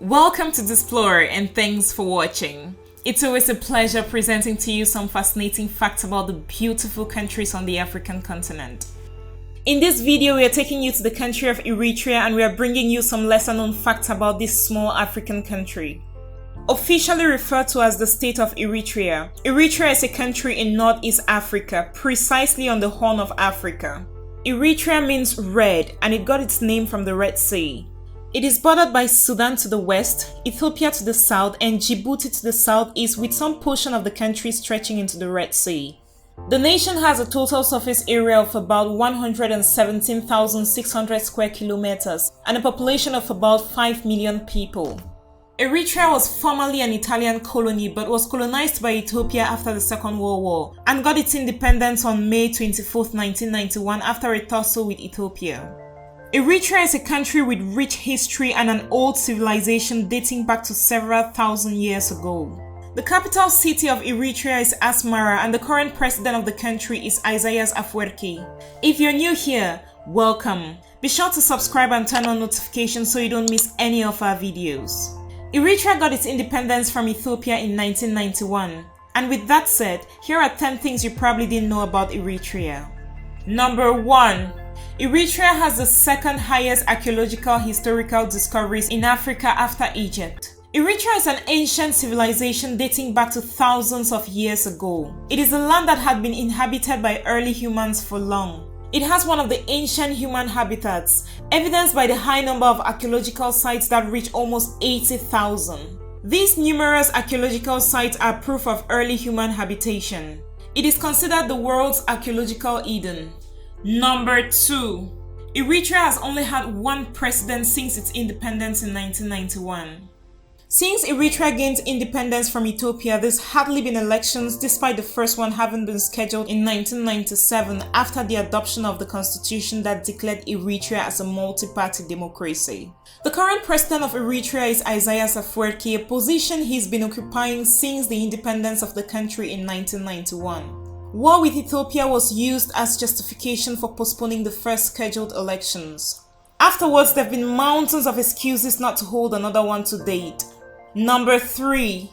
Welcome to Explorer and thanks for watching. It's always a pleasure presenting to you some fascinating facts about the beautiful countries on the African continent. In this video, we are taking you to the country of Eritrea and we are bringing you some lesser known facts about this small African country. Officially referred to as the state of Eritrea, Eritrea is a country in Northeast Africa, precisely on the Horn of Africa. Eritrea means red and it got its name from the Red Sea. It is bordered by Sudan to the west, Ethiopia to the south, and Djibouti to the southeast, with some portion of the country stretching into the Red Sea. The nation has a total surface area of about 117,600 square kilometers and a population of about 5 million people. Eritrea was formerly an Italian colony but was colonized by Ethiopia after the Second World War and got its independence on May 24, 1991 after a tussle with Ethiopia. Eritrea is a country with rich history and an old civilization dating back to several thousand years ago. The capital city of Eritrea is Asmara and the current president of the country is Isaias Afwerki. If you're new here, welcome. Be sure to subscribe and turn on notifications so you don't miss any of our videos. Eritrea got its independence from Ethiopia in 1991. And with that said, here are 10 things you probably didn't know about Eritrea. Number 1. Eritrea has the second highest archaeological historical discoveries in Africa after Egypt. Eritrea is an ancient civilization dating back to thousands of years ago. It is a land that had been inhabited by early humans for long. It has one of the ancient human habitats, evidenced by the high number of archaeological sites that reach almost 80,000. These numerous archaeological sites are proof of early human habitation. It is considered the world's archaeological Eden. Number 2. Eritrea has only had one president since its independence in 1991. Since Eritrea gained independence from Ethiopia, there's hardly been elections despite the first one having been scheduled in 1997 after the adoption of the constitution that declared Eritrea as a multi-party democracy. The current president of Eritrea is Isaias Afwerki, a position he's been occupying since the independence of the country in 1991. War with Ethiopia was used as justification for postponing the first scheduled elections. Afterwards, there have been mountains of excuses not to hold another one to date. Number 3.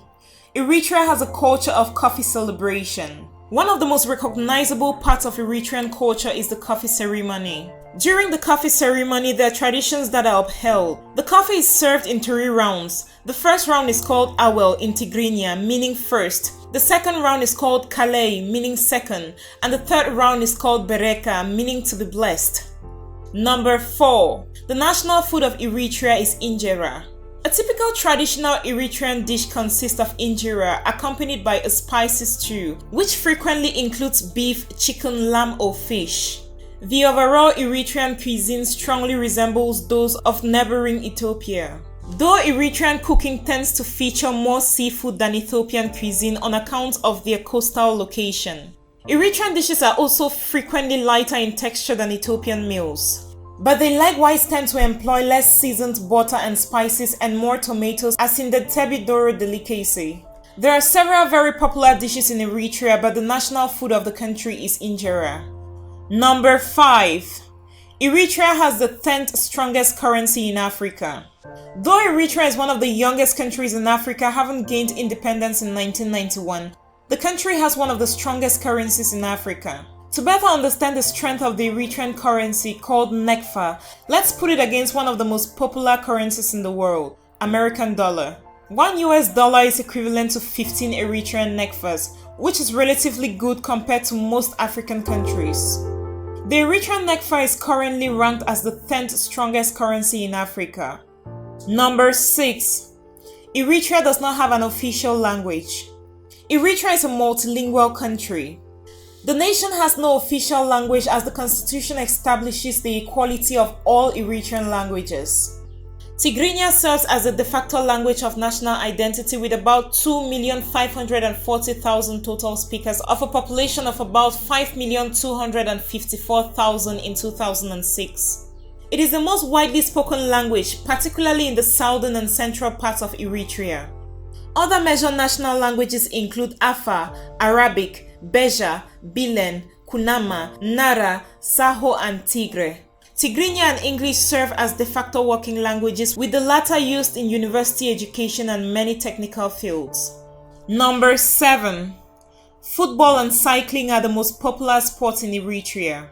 Eritrea has a culture of coffee celebration. One of the most recognizable parts of Eritrean culture is the coffee ceremony. During the coffee ceremony, there are traditions that are upheld. The coffee is served in 3 rounds. The first round is called Awel in Tigrinya, meaning first. The second round is called Kalei, meaning second. And the third round is called Bereka, meaning to be blessed. Number 4. The national food of Eritrea is injera. A typical traditional Eritrean dish consists of injera accompanied by a spicy stew, which frequently includes beef, chicken, lamb, or fish. The overall Eritrean cuisine strongly resembles those of neighboring Ethiopia. Though Eritrean cooking tends to feature more seafood than Ethiopian cuisine on account of their coastal location. Eritrean dishes are also frequently lighter in texture than Ethiopian meals. But they likewise tend to employ less seasoned butter and spices and more tomatoes as in the Tebidoro delicacy. There are several very popular dishes in Eritrea, but the national food of the country is injera. Number 5. Eritrea has the 10th strongest currency in Africa. Though Eritrea is one of the youngest countries in Africa, having gained independence in 1991, the country has one of the strongest currencies in Africa. To better understand the strength of the Eritrean currency called Nekfa, let's put it against one of the most popular currencies in the world, American dollar. $1 is equivalent to 15 Eritrean Nekfas, which is relatively good compared to most African countries. The Eritrean Nekfa is currently ranked as the 10th strongest currency in Africa. Number 6. Eritrea does not have an official language. Eritrea is a multilingual country. The nation has no official language as the constitution establishes the equality of all Eritrean languages. Tigrinya serves as the de facto language of national identity with about 2,540,000 total speakers of a population of about 5,254,000 in 2006. It is the most widely spoken language, particularly in the southern and central parts of Eritrea. Other major national languages include Afar, Arabic, Beja, Bilen, Kunama, Nara, Saho and Tigre. Tigrinya and English serve as de facto working languages, with the latter used in university education and many technical fields. Number 7. Football and cycling are the most popular sports in Eritrea.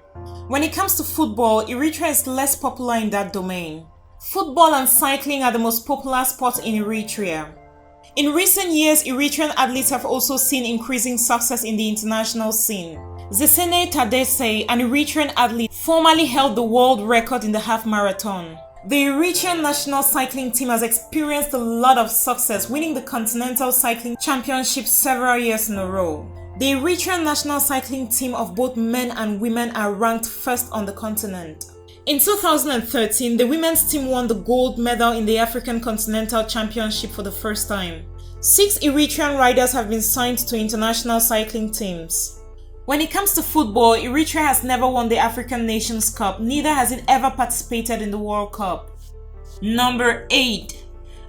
When it comes to football, Eritrea is less popular in that domain. Football and cycling are the most popular sports in Eritrea. In recent years, Eritrean athletes have also seen increasing success in the international scene. Zesene Tadese, an Eritrean athlete, formerly held the world record in the half marathon. The Eritrean national cycling team has experienced a lot of success, winning the Continental Cycling Championship several years in a row. The Eritrean national cycling team of both men and women are ranked first on the continent. In 2013, the women's team won the gold medal in the African Continental Championship for the first time. 6 Eritrean riders have been signed to international cycling teams. When it comes to football, Eritrea has never won the African Nations Cup, neither has it ever participated in the World Cup. Number 8.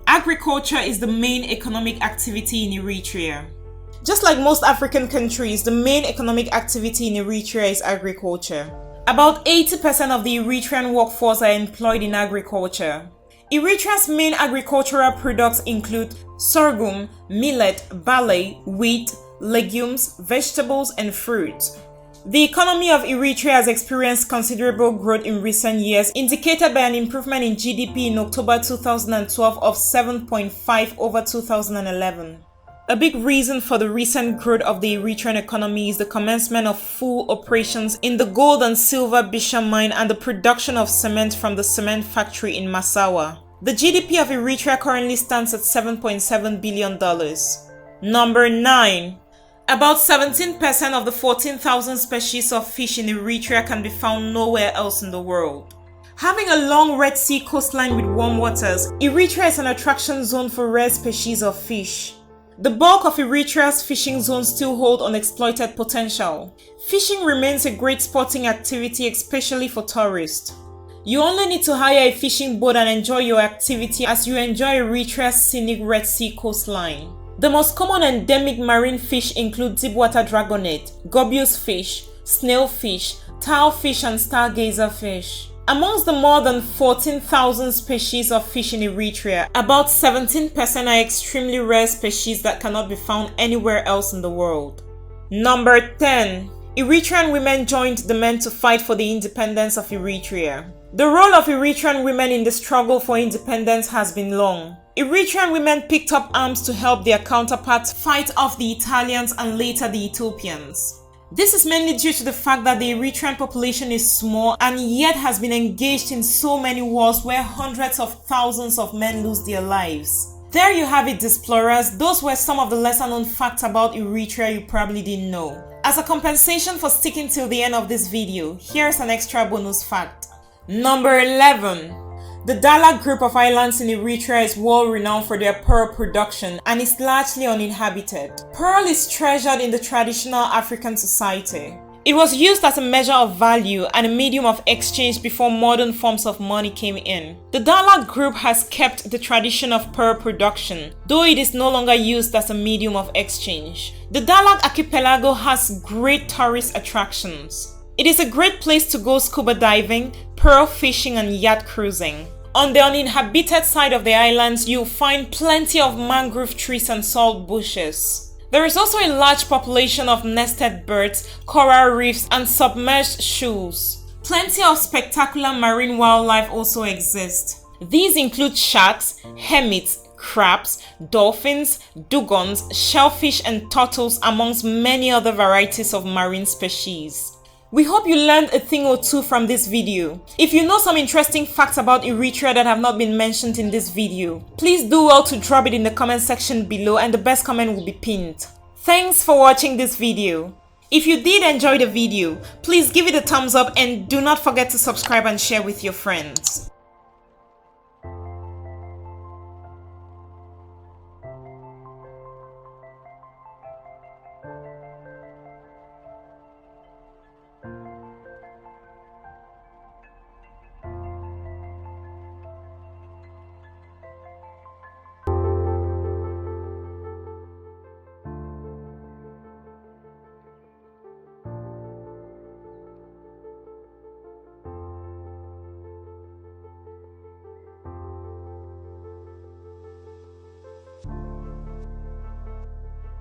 Agriculture is the main economic activity in Eritrea. Just like most African countries, the main economic activity in Eritrea is agriculture. About 80% of the Eritrean workforce are employed in agriculture. Eritrea's main agricultural products include sorghum, millet, barley, wheat, legumes, vegetables, and fruit. The economy of Eritrea has experienced considerable growth in recent years, indicated by an improvement in GDP in October 2012 of 7.5 over 2011. A big reason for the recent growth of the Eritrean economy is the commencement of full operations in the gold and silver Bisha mine and the production of cement from the cement factory in Massawa. The GDP of Eritrea currently stands at $7.7 billion. Number 9. About 17% of the 14,000 species of fish in Eritrea can be found nowhere else in the world. Having a long Red Sea coastline with warm waters, Eritrea is an attraction zone for rare species of fish. The bulk of Eritrea's fishing zones still hold unexploited potential. Fishing remains a great sporting activity, especially for tourists. You only need to hire a fishing boat and enjoy your activity as you enjoy Eritrea's scenic Red Sea coastline. The most common endemic marine fish include deepwater dragonet, gobious fish, snailfish, tilefish, and stargazer fish. Amongst the more than 14,000 species of fish in Eritrea, about 17% are extremely rare species that cannot be found anywhere else in the world. Number 10. Eritrean women joined the men to fight for the independence of Eritrea. The role of Eritrean women in the struggle for independence has been long. Eritrean women picked up arms to help their counterparts fight off the Italians and later the Ethiopians. This is mainly due to the fact that the Eritrean population is small and yet has been engaged in so many wars where hundreds of thousands of men lose their lives. There you have it, explorers. Those were some of the lesser known facts about Eritrea you probably didn't know. As a compensation for sticking till the end of this video, here's an extra bonus fact. Number 11. The Dalat group of islands in Eritrea is world renowned for their pearl production and is largely uninhabited. Pearl is treasured in the traditional African society. It was used as a measure of value and a medium of exchange before modern forms of money came in. The Dalat group has kept the tradition of pearl production, though it is no longer used as a medium of exchange. The Dalat archipelago has great tourist attractions. It is a great place to go scuba diving, pearl fishing, and yacht cruising. On the uninhabited side of the islands, you'll find plenty of mangrove trees and salt bushes. There is also a large population of nested birds, coral reefs, and submerged shoals. Plenty of spectacular marine wildlife also exist. These include sharks, hermits, crabs, dolphins, dugongs, shellfish, and turtles, amongst many other varieties of marine species. We hope you learned a thing or two from this video. If you know some interesting facts about Eritrea that have not been mentioned in this video, please do well to drop it in the comment section below and the best comment will be pinned. Thanks for watching this video. If you did enjoy the video, please give it a thumbs up and do not forget to subscribe and share with your friends.